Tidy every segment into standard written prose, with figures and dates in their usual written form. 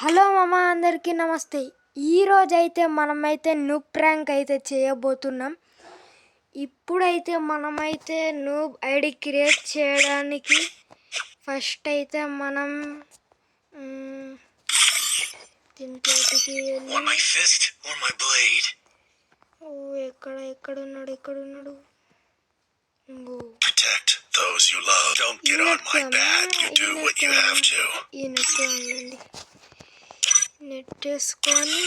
Hello మామ, అందరికీ నమస్తే. ఈరోజైతే మనమైతే నూబ్ ప్రాంక్ అయితే చేయబోతున్నాం. ఇప్పుడైతే మనమైతే నూబ్ ఐడి క్రియేట్ చేయడానికి ఫస్ట్ అయితే మనం దీంట్లోకి వెళ్ళి ఎక్కడున్నాడు నెట్టేసుకొని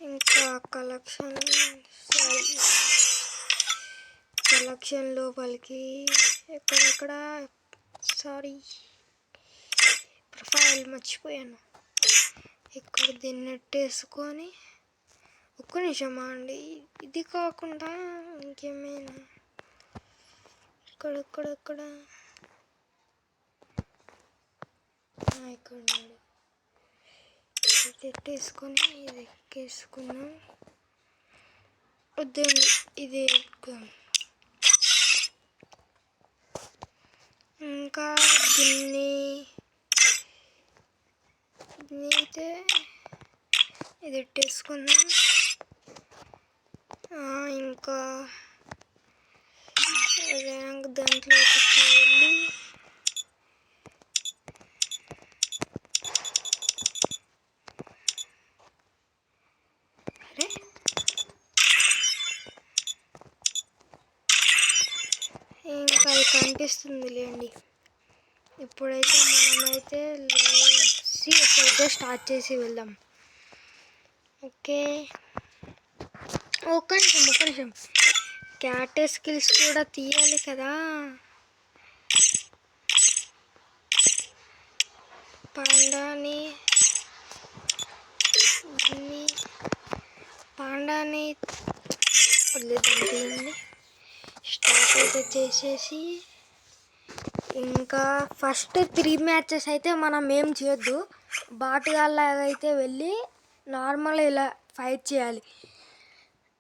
ఇంకా కలెక్షన్ లోపలికి ఎక్కడెక్కడ ప్రొఫైల్ మర్చిపోయాను. ఇక్కడ దీన్ని నెట్టేసుకొని ఒక్క నిమిషమా అండి, ఇది కాకుండా ఇంకేమైనా ఇక్కడ పెట్టేసుకొని ఇది ఎక్కేసుకున్నాం. వద్దండి, ఇది ఇంకా దీన్ని అయితే ఇది పెట్టేసుకున్నాం. ఇంకా దాంట్లోకి వెళ్ళి ఇంకా అది కనిపిస్తుంది లేండి. ఇప్పుడైతే మనమైతే సిఎస్ అయితే స్టార్ట్ చేసి వెళ్దాం. ఒక్క నిమిషం క్యాట్ స్కిల్స్ కూడా తీయాలి కదా. పాండాని వదిలేదండి. స్టార్ట్ అయితే చేసేసి ఇంకా ఫస్ట్ 3 మ్యాచెస్ అయితే మనం ఏం చేయొద్దు. బాటుగాల్లాగా అయితే వెళ్ళి నార్మల్ ఇలా ఫైట్ చేయాలి.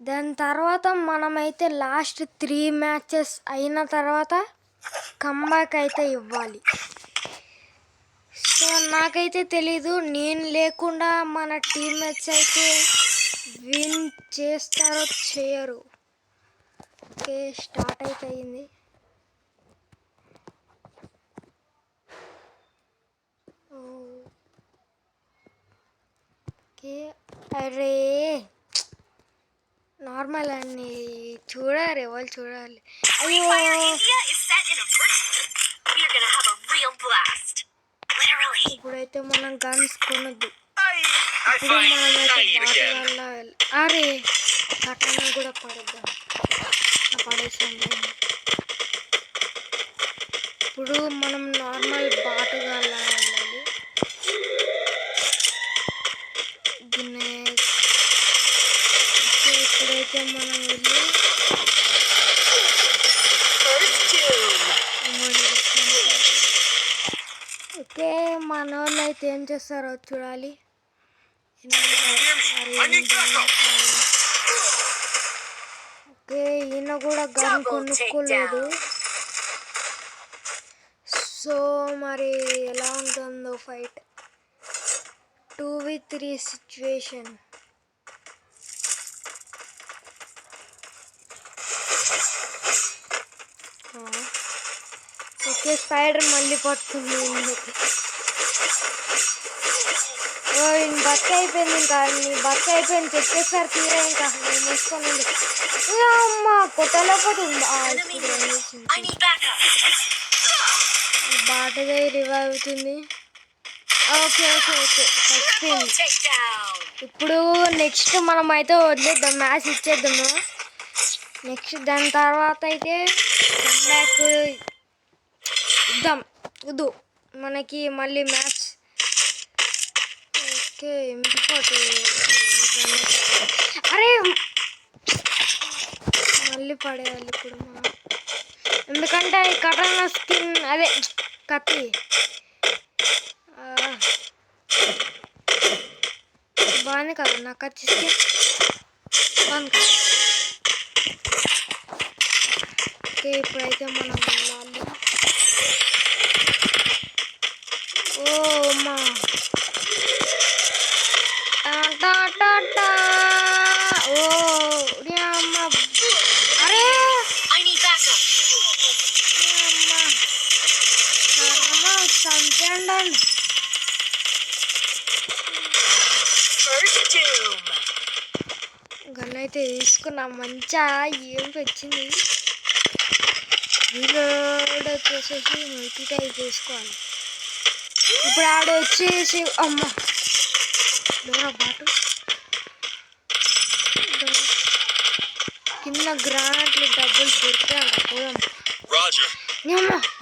దాని తర్వాత మనమైతే లాస్ట్ 3 మ్యాచెస్ అయిన తర్వాత కంబ్యాక్ అయితే ఇవ్వాలి. సో నాకైతే తెలీదు, నేను లేకుండా మన టీమ్మేట్స్ అయితే విన్ చేస్తారో చేయరు. స్టార్ట్ అయితే అయింది. అరే నార్మల్ అని చూడాలి, వాళ్ళు చూడాలి. ఇప్పుడైతే మనం గన్స్ కొనొద్దు. ఇప్పుడు మనమైతే అరే కట్టన కూడా పడేసాం. ఇప్పుడు మనం నార్మల్ బాటుగా వెళ్ళాలి. ఇప్పుడైతే మనం వెళ్ళి మన వాళ్ళు అయితే ఏం చేస్తారో చూడాలి. ఈయన కూడా గన్ కొనుక్కోలేదు. సో మరి ఎలా ఉంటుందో ఫైట్ 2v3 సిచ్యువేషన్. స్పైడర్ మళ్ళీ పట్టుకుంది. బక్క అయిపోయింది. ఇంకా నీ బక్క అయిపోయింది, చెప్పేసారి తీరా. ఇంకా నేను మూసుకొని అమ్మ కొట్టలేకపోతుంది. బాటగా రివైవ్ అవుతుంది. ఓకే ఇప్పుడు నెక్స్ట్ మనం అయితే వదిలేద్దాం, మ్యాచ్ ఇచ్చేద్దాము. నెక్స్ట్ దాని తర్వాత అయితే కంబ్యాక్ ఇద్దాం. మనకి మళ్ళీ మ్యాచ్. అరే మళ్ళీ పడేయాలి ఇప్పుడు మనం, ఎందుకంటే ఈ కటానా స్కిన్ అదే కత్తి బాగానే కదా నా కత్తి స్కిన్ బాగుంది కదా. ఇప్పుడైతే మనం వెళ్ళాలి. ఓ అమ్మా టా ఓ అమ్మ అరే చంపండి గన్ అయితే తీసుకున్నాం మంచిగా ఏం వచ్చింది రీలోడ్ వచ్చేసేసి మల్టీ టైప్ చేసుకోవాలి ఇప్పుడు ఆడ వచ్చేసి అమ్మ బాటు కింద గ్రానైట్లు డబ్బులు దొరికాయి పోదాం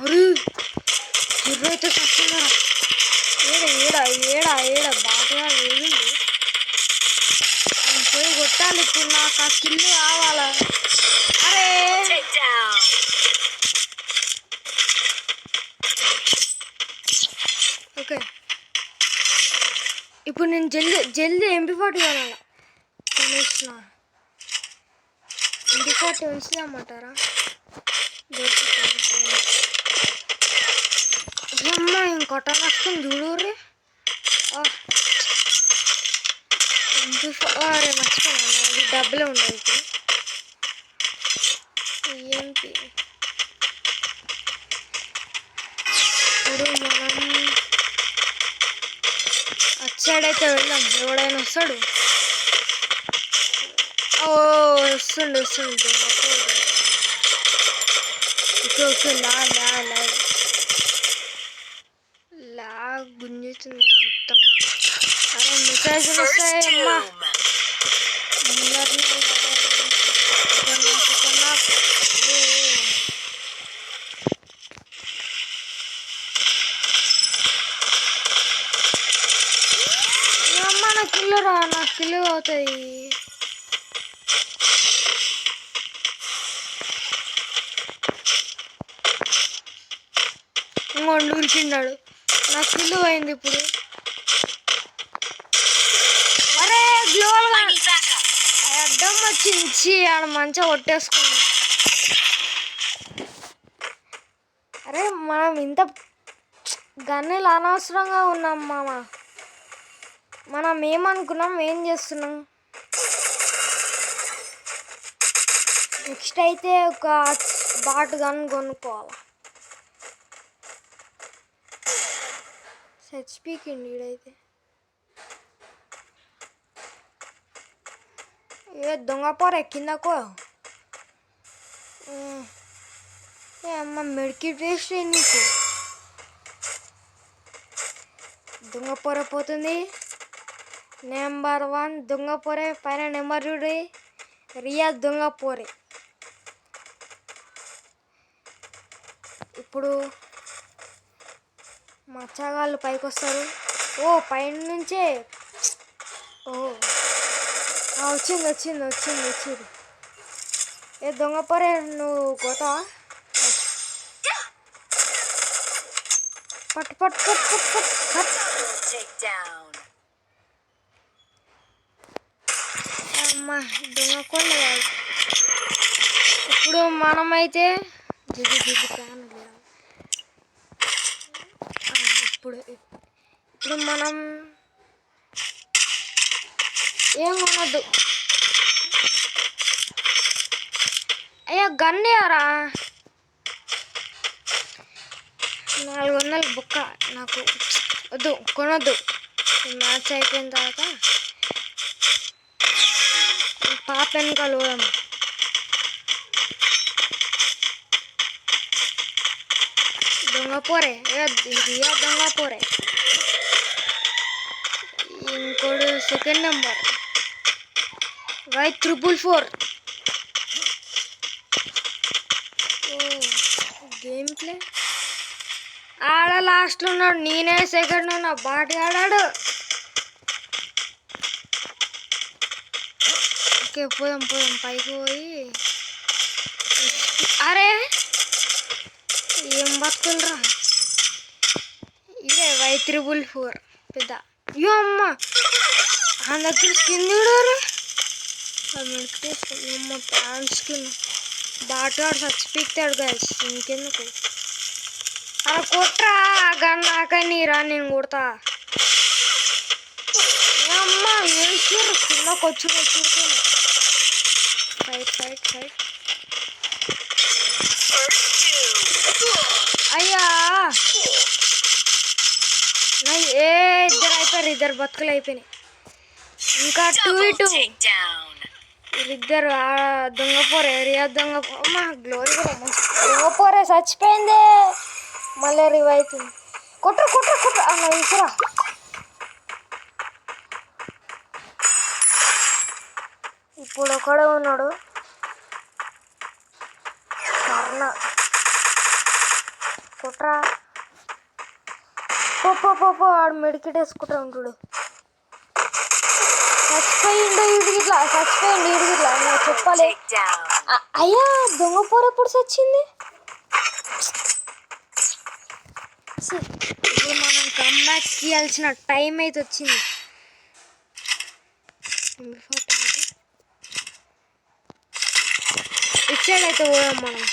అరే ఇర్రైతే వస్తుందా ఏడ బాగా వెళ్ళింది పోయి కొట్టాలి ఇప్పుడు నాకు ఆ కిల్లు కావాలా అరే ఓకే ఇప్పుడు నేను జల్దీ MP40 కొనాలి కొనేసిన MP40 ఉంచుదామంటారా అమ్మ ఇంకొట్ట వస్తుంది చూడూరి అరే మర్చిపోయాను అది డబ్బులే ఉండదు ఇప్పుడు ఏంటి ఇప్పుడు మనం అటు సైడ్ అయితే వెళ్దాం ఎవడైనా వస్తాడు వస్తుండు ఓకే లాగ్ గుంజుతుంది మొత్తం అరే మెసేజ్ వస్తాయమ్మా నా కిల్లు నా కిల్లు అవుతాయి ఇంకోండి ఉరికిన్నాడు నా కిల్లు అయింది ఇప్పుడు అరే గ్లోవల్ అడ్డం వచ్చించి ఆడ మంచిగా కొట్టేసుకున్నాం అరే మనం ఇంత గన్నులు అనవసరంగా ఉన్నాం మామ మనం ఏమనుకున్నాం ఏం చేస్తున్నాం నెక్స్ట్ అయితే ఒక బాట్ గన్ కొనుక్కోవాలి హెచ్పీకి ఈడైతే ఏ దొంగ పోరే కిందకో అమ్మ మెడికి టేస్ట్ నీకు దొంగ పొర పోతుంది నెంబర్ 1 దొంగ పొరే పైన నెంబర్ 2 రియా దొంగ పొరే ఇప్పుడు మచ్చగాళ్ళు పైకి వస్తారు పైన నుంచే వచ్చింది ఏ దొంగ పొరే నువ్వు పోతావా పట్టు అమ్మ దొంగ కొన్న ఇప్పుడు మనమైతే ఇప్పుడు మనం ఏం కొనద్దు అయ్యా గన్నేరా 400 బుక్క నాకు వద్దు కొనొద్దు మ్యాచ్ అయిపోయిన తర్వాత పాప వెనకాల పోదాం దొంగ పోరే రియా దొంగ పోరే ఇంకోడు second number Y444 game play ఆడ లాస్ట్లో ఉన్నాడు నేనే సెకండ్ ఉన్నా బాటి ఆడాడు ఓకే పోదాం పైకి పోయి అరే ఏం బతుకులరా ఇదే Y444 పెద్ద అయ్యో అమ్మ ఆ దగ్గర స్కిన్ చూడరు అమ్మ ప్యాంట్ స్కిన్ బాటాడు చచ్చిపోతాడు గైస్ ఇంకెందుకు అలా కొట్రా గన్ నాకని రా నేను కొడతా అమ్మ వేసారు చిన్నకు వచ్చి ఫైట్ ఫైట్ ఫైట్. అయ్యా ఏ ఇద్దరు అయిపోయారు, ఇద్దరు బతుకులు అయిపోయినాయి. ఇంకా 2v2 వీళ్ళిద్దరు. దొంగపోరే ఏరియా అమ్మ గ్లోరీ కూడా దొంగపోరే చచ్చిపోయింది, మళ్ళీ రివ్ అవుతుంది. కుట్ర కుట్ర కుట్ర అన్న విసురా. ఇప్పుడు ఒకడే ఉన్నాడు కర్ణ. కుట్రా పో ఆడు మెడికెట్ వేసుకుంటా ఉంటాడు. చచ్చిపోయిండు ఇడిగిట్లా, చచ్చిపోయిండు ఇడిగిట్లా నాకు చెప్పాలి. అయ్యా దొంగ పోర ఎప్పుడు చచ్చింది. ఇప్పుడు మనం కమ్బ్యాక్ చేయాల్సిన టైం అయితే వచ్చింది. ఇటు సైడ్ అయితే పోయాం మనం.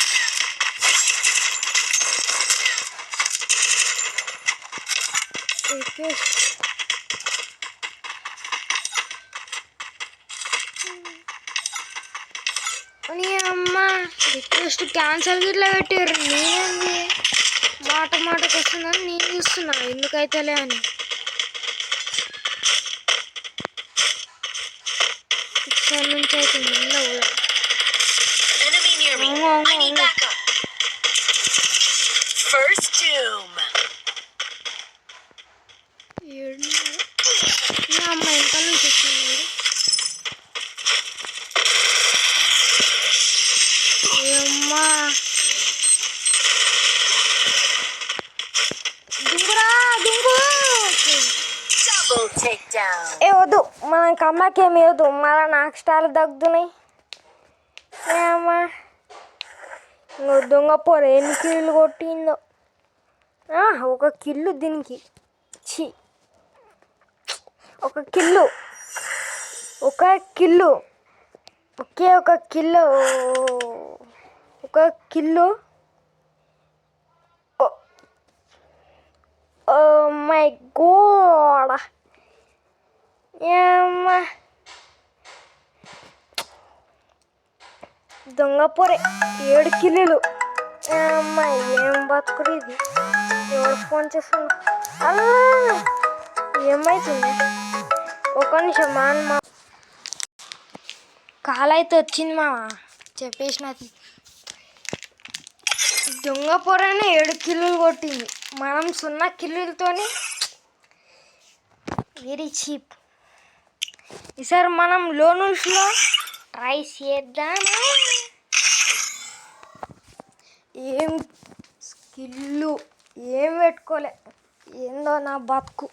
అని అమ్మ రిక్వెస్ట్ క్యాన్సల్ గిట్లా పెట్టారు. నేనేంది మాటకు వస్తుందని నేను చూస్తున్నా, ఎందుకైతేలే అని. ఇక్కడి నుంచి అయితే ముందు అమ్మ ఎంత నుంచి వచ్చింది. అమ్మా దుంగురా దుంగు. ఏ వద్దు, మన కమ్మకి ఏమి వద్దు, మళ్ళీ నాకు స్టార్లు తగ్గుతున్నాయి. ఏమ్మా నువ్వు దొంగ పోరు ఎన్ని కిల్లు కొట్టిందో. ఒక కిల్లు దీనికి ఒక కిల్లు ఒకే ఒక కిల్లు. Oh my God. ఏమ్మా దొంగ పోరే 7 కిల్లులు. అమ్మా ఏం బతుకుడు ఇది. ఎవరు ఫోన్ చేస్తున్నా అలా ఏమైతుంది. ఒక నిమిషం మా కాల్ అయితే వచ్చింది మా చెప్పేసినది. దొంగ పొరనే 7 కిల్లులు కొట్టింది, మనం 0 కిల్లులతోని. Very cheap. ఈసారి మనం లోనుల్స్లో ట్రై చేద్దామా. ఏం స్కిల్లు ఏం పెట్టుకోలే, ఏందో నా బతుకు.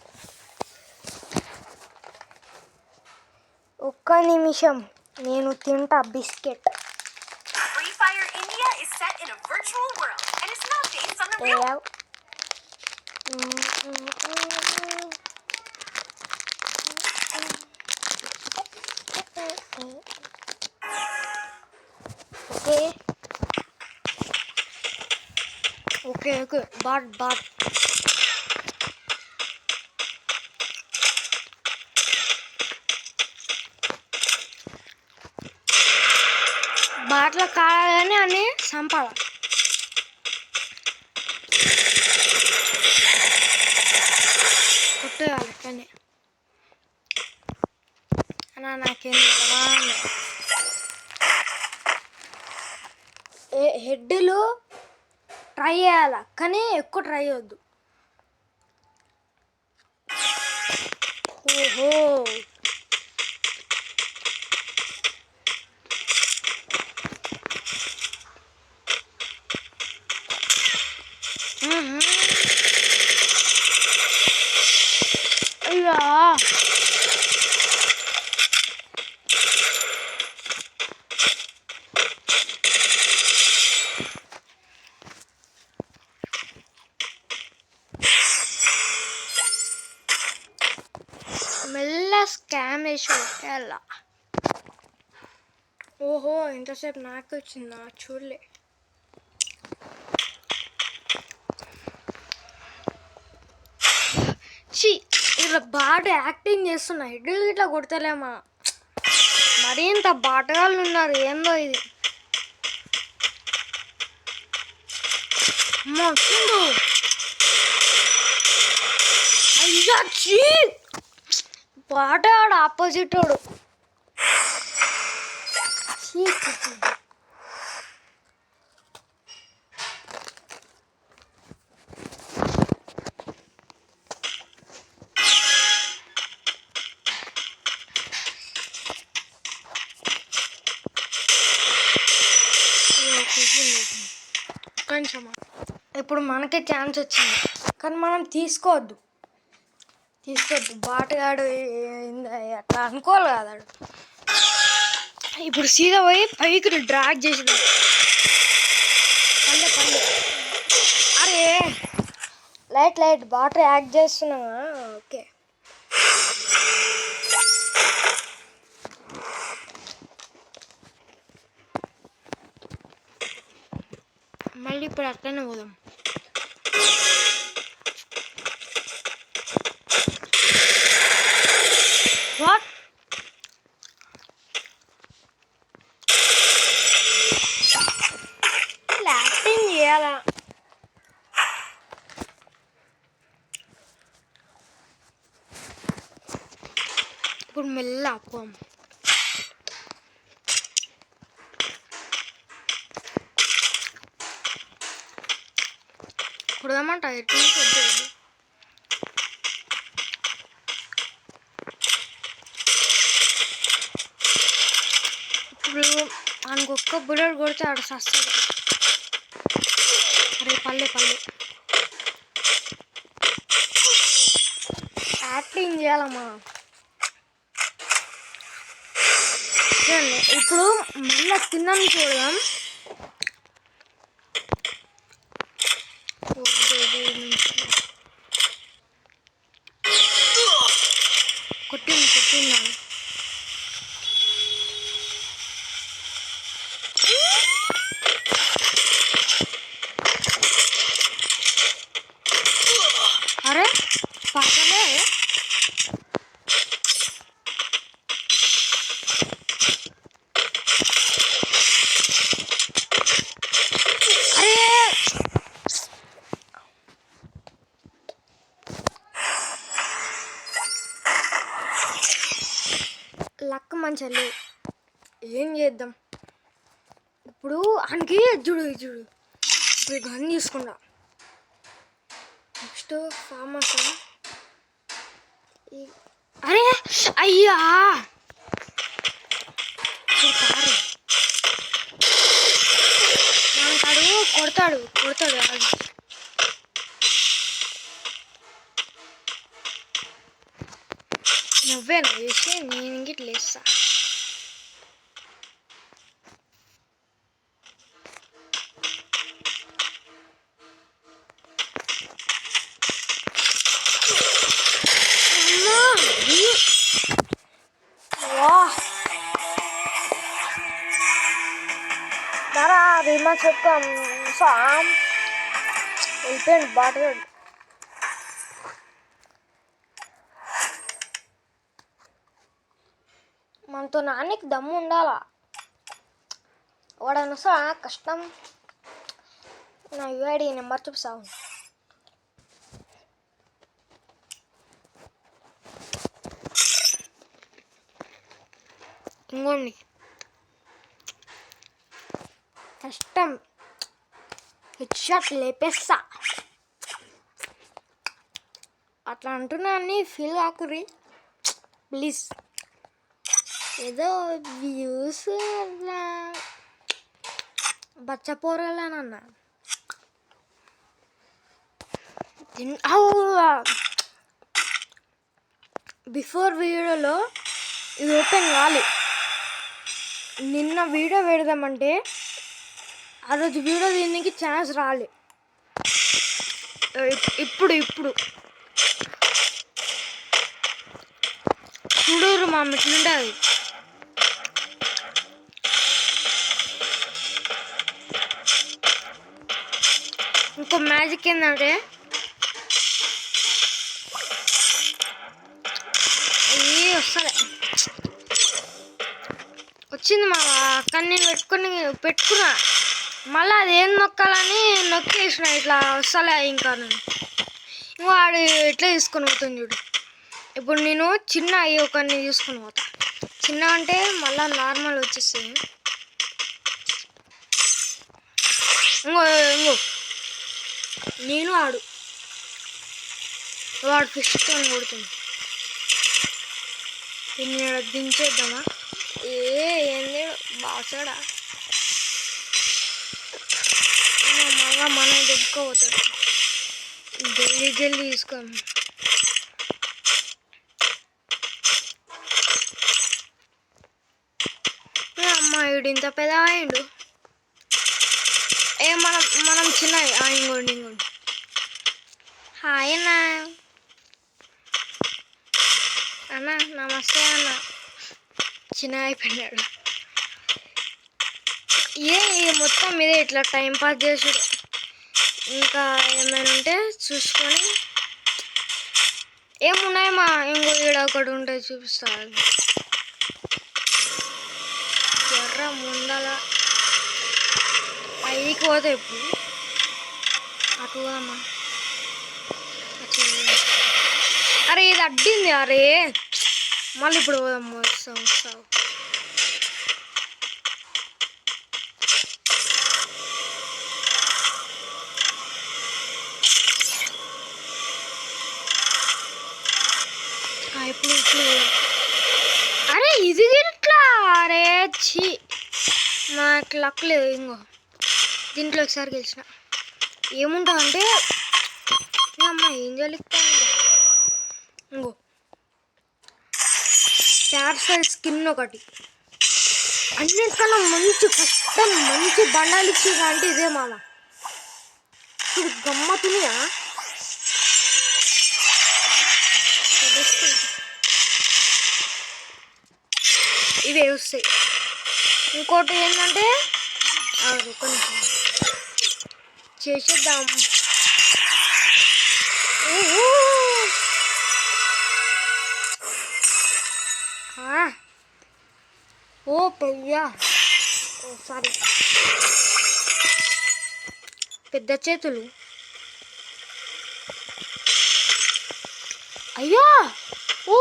ఒక్క నిమిషం నేను తింటా బిస్కెట్. ఓకే బాట్ బాట్లో కావాలని అని చంపాల. కొట్టేయాలి కానీ అన్నా నాకేం హెడ్లు ట్రై చేయాల కానీ ఎక్కువ ట్రై చేయొద్దు. ఓహో అయ్యా మెల్ల స్కామ్ వేసి ఒకేలా. ఓహో ఇంతసేపు నాకు వచ్చిందా చూడలే. ఇలా బాగా యాక్టింగ్ చేస్తున్నా, హెడ్లు ఇట్లా కొడతలేమా, మరీ ఇంత బాటగాళ్ళు ఉన్నారు, ఏందో ఇది. అమ్మా వచ్చిండు, అయ్యా చీ, బాటగాడు ఆపోజిట్ వాడు. కొంచెం ఇప్పుడు మనకే ఛాన్స్ వచ్చింది, కానీ మనం తీసుకోవద్దు. బాటగాడు అట్లా అనుకోవాలి కదా. ఇప్పుడు సీదా పోయి పైకి డ్రాగ్ చేసింది. పల్లె అరే లైట్ బాటర్ యాక్ట్ చేస్తున్నావా? ఓకే, మళ్ళీ ఇప్పుడు అట్లనే పోదాం. వాట్ యాక్టింగ్ చేయాలా? ఇప్పుడు మెల్ల అప్పం కుడదామంట. ఇప్పుడు ఆయనకు ఒక్క బుల్లెట్ కొడితే ఆడ సస్తాడు. అరే పల్లె యాక్టింగ్ చేయాలమ్మా. ఇప్పుడు మళ్ళీ తిన్నాను చూడదాం. కొట్టిందా అరే పక్కనే లక్ మంచిగా లేవు, ఏం చేద్దాం. ఇప్పుడు ఆయనకి చూడు ఇప్పుడు గన్ తీసుకున్నా. నెక్స్ట్ ఫార్మస్. అరే అయ్యా కొడతాడు నువ్వేనా వేసి నేను గిట్ల వేస్తా. దారా రీమా చెప్తాం సామ్ వెళ్ళిపోయింది బాటగాడు. మనతో నాన్నకి దమ్ము ఉండాలా, వాడని వస్తా కష్టం. నా యూఐడి నెంబర్ చూపిస్తావు. ఇంకోండి కష్టం, హెడ్ షాట్ లేపేస్తా. అట్లా అంటున్నా అని ఫీల్ కాకుర్రి ప్లీజ్. ఏదో వ్యూస్ అట్లా బచ్చపోరాలనన్నా. బిఫోర్ వీడియోలో ఇది ఓపెన్ కావాలి. నిన్న వీడియో పెడదామంటే ఆ రోజు వీడియో దీనికి ఛాన్స్ రాలే. ఇప్పుడు చూడరు మా మెట్లుంటుంది. ఇంకో మ్యాజిక్ ఏంటంటే అస్సలే వచ్చింది మామ. కానీ నేను పెట్టుకున్నా మళ్ళీ అదేం నొక్కాలని నొక్కేసిన ఇట్లా వస్తలే. ఇంకా నేను వాడు ఎట్లా తీసుకొని పోతుంది చూడు. ఇప్పుడు నేను చిన్న ఒకరిని తీసుకొని పోతా. చిన్న అంటే మళ్ళీ నార్మల్ వచ్చేస్తుంది. ఇంకో నేను వాడు ఫిష్తో కొడుతుంది. దీన్ని దించేద్దామా? ఏంది బాసాడా మళ్ళా మనం దెబ్బకోపోతాడు. జల్దీ తీసుకోండి. అమ్మాయిడు ఇంత పెద్ద అయిండు. మనం చిన్న ఇంకోండి. హాయ్ అన్న నమస్తే అన్న. చిన్న అయిపోయినాడు. మొత్తం మీదే ఇట్లా టైంపాస్ చేసుడు. ఇంకా ఏమైనా ఉంటే చూసుకొని ఏమున్నాయమ్మా ఇంకో ఈడ ఒకటి ఉంటే చూపిస్తాను. ఎర్ర ముందల పైకి పోతే ఇప్పుడు అటు అమ్మా. అరే ఇది అడ్డింది. అరే మళ్ళీ ఇప్పుడు పోదమ్మా. వస్తావు ఇప్పుడు అరే ఇది ఇట్లా. అరే ఛీ నాకు లక్ లేదు. ఇంకో దీంట్లో ఒకసారి గెలిచిన ఏముంటుందంటే అమ్మ ఏం జలిస్తా. ఇంకో క్యాట్ స్కిన్ ఒకటి అన్నిటికన్నా మంచి బండాలు ఇచ్చేది అంటే ఇదే మామ. ఇప్పుడు గమ్మతునియా ఇవే వస్తాయి. ఇంకోటి ఏంటంటే కొంచెం చేసేద్దాం. ఓ పెయ్యా సారీ పెద్ద చేతులు. అయ్యో ఓ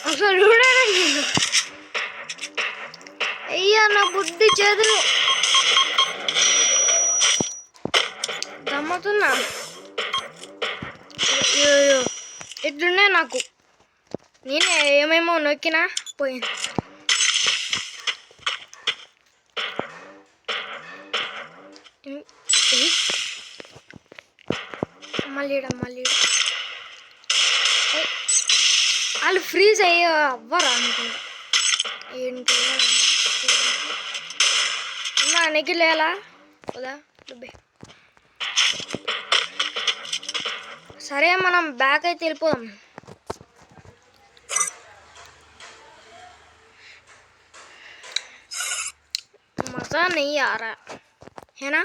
అసలు చూడండి. అయ్యా నా బుద్ధి చేతులు గమ్మతున్నా. ఇట్లున్నాయి నాకు. నేనే ఏమేమో నొక్కినా పోయింది. మళ్ళీ వాళ్ళు ఫ్రీజ్ అవ్వరు అనుకుంటా. ఏంటి నెగిలేలా కదా. సరే మనం బ్యాక్ అయితే వెళ్ళిపోదాం. మజా నెయ్యి ఆరా హేనా.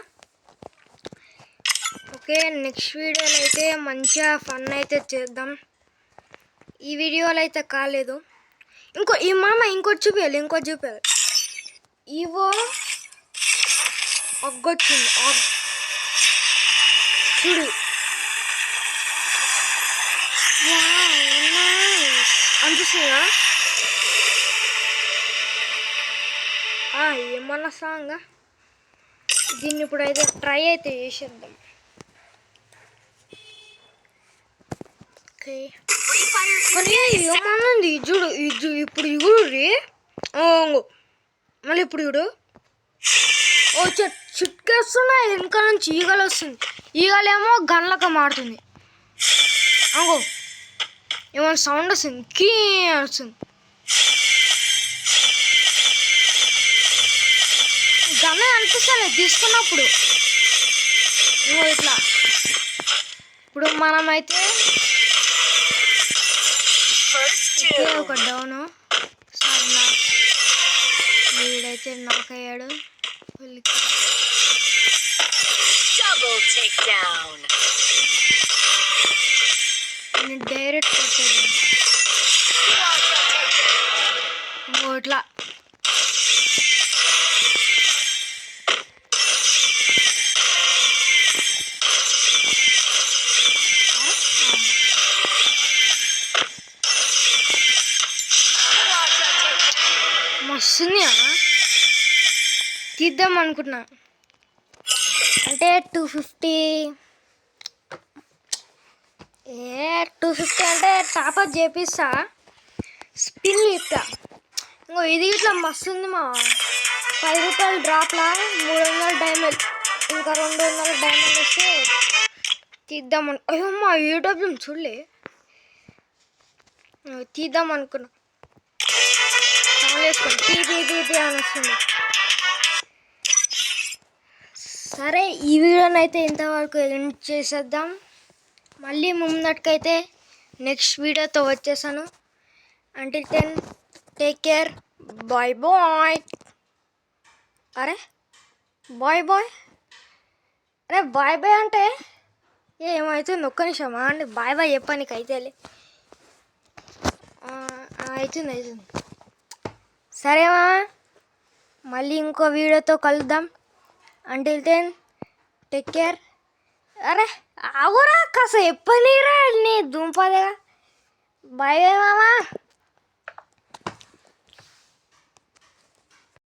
ఓకే నెక్స్ట్ వీడియోలో అయితే మంచిగా ఫన్ అయితే చేద్దాం. ఈ వీడియోలో అయితే కాలేదు. ఈ మామ ఇంకోటి చూపించాలి. ఇవో ఒగ్గొచ్చింది చూడు. అనిపిస్తుందా ఏమన్నా సాంగ్. దీన్ని ఇప్పుడు అయితే ట్రై అయితే చేసేద్దాం. ఓకే కానీ ఏమన్నది చూడు. ఇప్పుడు ఇగుడు మళ్ళీ ఇప్పుడు చూడు. ఓ చుట్టుకేస్తున్నాయి వెనక నుంచి ఈగలు వస్తుంది. ఈగలేమో గన్లక మారుతుంది. అంగో ఏమైనా సౌండ్ వస్తుంది. కీ వస్తుంది. గన్నే అనిపిస్తాను తీసుకున్నప్పుడు. ఇంకో ఇట్లా ఇప్పుడు మనమైతే ఒక డౌను సరేనా వీడైతే నాక్ అయ్యాడు. నేను డైరెక్ట్ కొట్టాను ఇట్లా. మస్తుంది తీద్దాం అనుకున్నా. అంటే 250 అంటే టాపప్ చేపిస్తా, స్పిన్ ఇస్తా. ఇంకో ఇది ఇట్లా మస్తుంది మా 10 రూపాయలు డ్రాప్లా 300 డైమండ్, ఇంకా 200 డైమండ్ వస్తే తీద్దామని. అయ్యో మా యూట్యూబ్ చూడలే, తీద్దాం అనుకున్నా. వేసుకోండి టీ అని వస్తుంది. సరే ఈ వీడియోని అయితే ఇంతవరకు ఎండ్ చేసేద్దాం. మళ్ళీ ముందటికైతే నెక్స్ట్ వీడియోతో వచ్చేసాను. Until then take care, bye bye. అరే బాయ్ బాయ్, అరే బాయ్ బాయ్ అంటే ఏమవుతుంది? ఒక్క నిమిషమా అండి, బాయ్ బాయ్ చెప్పానికి అయితే అవుతుంది. సరేమా, మళ్ళీ ఇంకో వీడియోతో కలుద్దాం. Until then take care. అరే ఆగురా కాస్త ఎప్పనీరా నీ దుంపదేగా. బాయ్ బాయ్ మామా.